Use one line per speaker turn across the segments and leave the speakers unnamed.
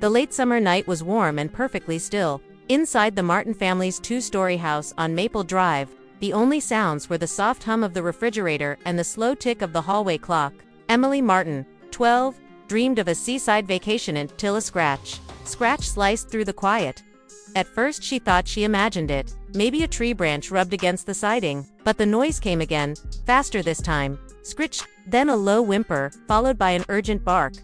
The late summer night was warm and perfectly still. Inside the Martin family's two-story house on Maple Drive, the only sounds were the soft hum of the refrigerator and the slow tick of the hallway clock. Emily Martin, 12, dreamed of a seaside vacation until a scratch sliced through the quiet. At first she thought she imagined it, maybe a tree branch rubbed against the siding, but the noise came again, faster this time. Scritch, then a low whimper, followed by an urgent bark.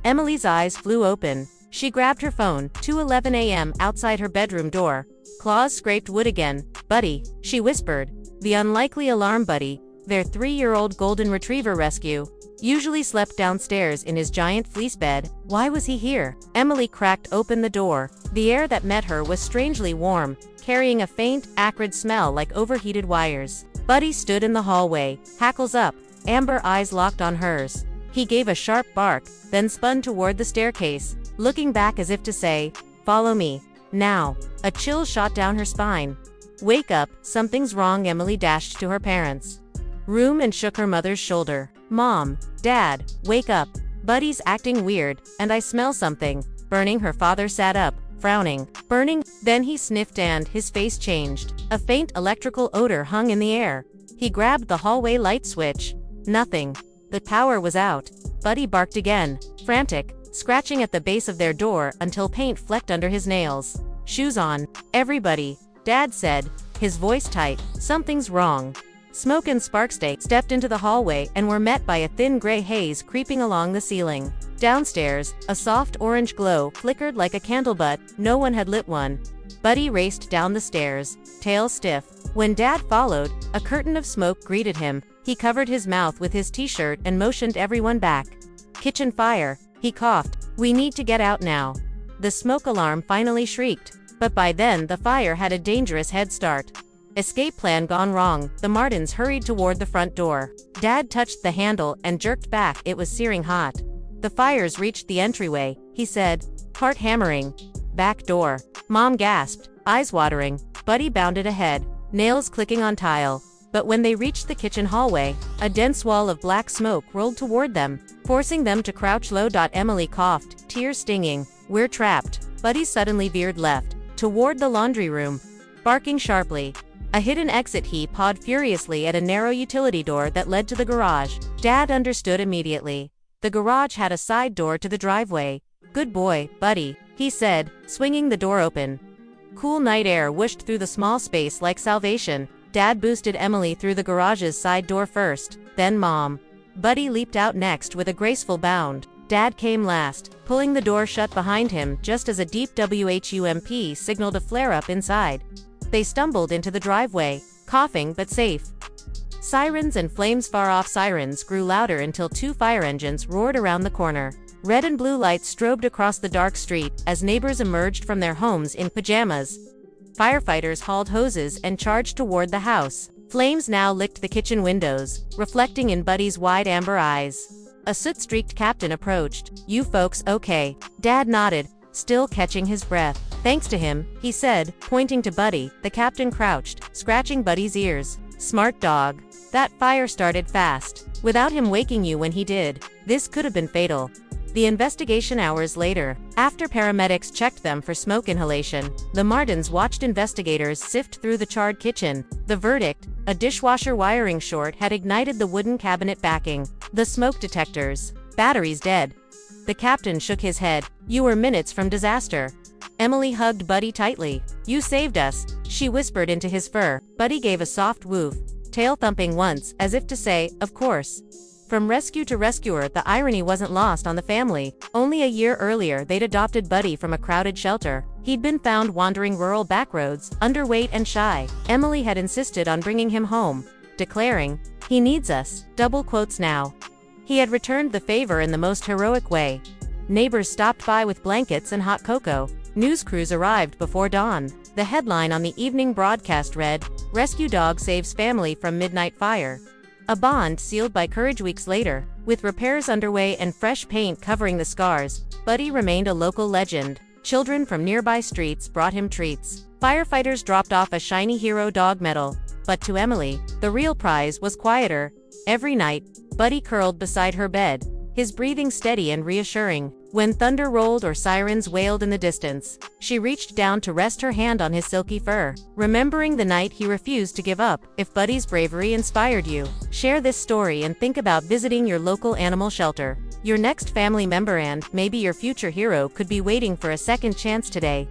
Emily's eyes flew open. She grabbed her phone, 2:11 a.m. outside her bedroom door. Claws scraped wood again. "Buddy," she whispered. The unlikely alarm buddy, their 3-year-old golden retriever rescue, usually slept downstairs in his giant fleece bed. Why was he here? Emily cracked open the door. The air that met her was strangely warm, carrying a faint, acrid smell like overheated wires. Buddy stood in the hallway, hackles up, amber eyes locked on hers. He gave a sharp bark, then spun toward the staircase, looking back as if to say, "Follow me." Now. A chill shot down her spine. "Wake up, something's wrong." Emily dashed to her parents' room and shook her mother's shoulder. "Mom, Dad, wake up. Buddy's acting weird, and I smell something burning." Her father sat up, frowning. "Burning?" Then he sniffed and his face changed. A faint electrical odor hung in the air. He grabbed the hallway light switch. Nothing. The power was out. Buddy barked again, frantic, scratching at the base of their door until paint flecked under his nails. "Shoes on, everybody," Dad said, his voice tight. "Something's wrong." Smoke and Sparkstay stepped into the hallway and were met by a thin gray haze creeping along the ceiling. Downstairs, a soft orange glow flickered like a candle, but no one had lit one. Buddy raced down the stairs, tail stiff. When Dad followed, a curtain of smoke greeted him. He covered his mouth with his t-shirt and motioned everyone back. "Kitchen fire," he coughed. "We need to get out now." The smoke alarm finally shrieked, but by then the fire had a dangerous head start. Escape plan gone wrong. The Martins hurried toward the front door. Dad touched the handle and jerked back. It was searing hot. "The fires reached the entryway," he said, heart hammering. "Back door." Mom gasped, eyes watering. Buddy bounded ahead, nails clicking on tile. But when they reached the kitchen hallway, a dense wall of black smoke rolled toward them, forcing them to crouch low. Emily coughed, tears stinging. "We're trapped." Buddy suddenly veered left, toward the laundry room, barking sharply. A hidden exit. He pawed furiously at a narrow utility door that led to the garage. Dad understood immediately. The garage had a side door to the driveway. "Good boy, Buddy," he said, swinging the door open. Cool night air whooshed through the small space like salvation. Dad boosted Emily through the garage's side door first, then Mom. Buddy leaped out next with a graceful bound. Dad came last, pulling the door shut behind him just as a deep WHUMP signaled a flare-up inside. They stumbled into the driveway, coughing but safe. Sirens and flames. Far off sirens grew louder until 2 fire engines roared around the corner. Red and blue lights strobed across the dark street as neighbors emerged from their homes in pajamas. Firefighters hauled hoses and charged toward the house. Flames now licked the kitchen windows, reflecting in Buddy's wide amber eyes. A soot-streaked captain approached. "You folks okay?" Dad nodded, still catching his breath. "Thanks to him," he said, pointing to Buddy. The captain crouched, scratching Buddy's ears. "Smart dog. That fire started fast. Without him waking you when he did. This could have been fatal." The investigation. Hours later, after paramedics checked them for smoke inhalation, the Martins watched investigators sift through the charred kitchen. The verdict: a dishwasher wiring short had ignited the wooden cabinet backing the smoke detectors. "Batteries dead." The captain shook his head. "You were minutes from disaster." Emily hugged Buddy tightly. "You saved us," she whispered into his fur. Buddy gave a soft woof, tail thumping once, as if to say, "Of course." From rescue to rescuer, the irony wasn't lost on the family. Only a year earlier they'd adopted Buddy from a crowded shelter. He'd been found wandering rural backroads, underweight and shy. Emily had insisted on bringing him home, declaring, "He needs us," double quotes now. He had returned the favor in the most heroic way. Neighbors stopped by with blankets and hot cocoa. News crews arrived before dawn. The headline on the evening broadcast read, "Rescue Dog Saves Family from Midnight Fire." A bond sealed by courage. Weeks later, with repairs underway and fresh paint covering the scars, Buddy remained a local legend. Children from nearby streets brought him treats. Firefighters dropped off a shiny hero dog medal. But to Emily, the real prize was quieter. Every night, Buddy curled beside her bed, his breathing steady and reassuring. When thunder rolled or sirens wailed in the distance, she reached down to rest her hand on his silky fur, remembering the night he refused to give up. If Buddy's bravery inspired you, share this story and think about visiting your local animal shelter. Your next family member and maybe your future hero could be waiting for a second chance today.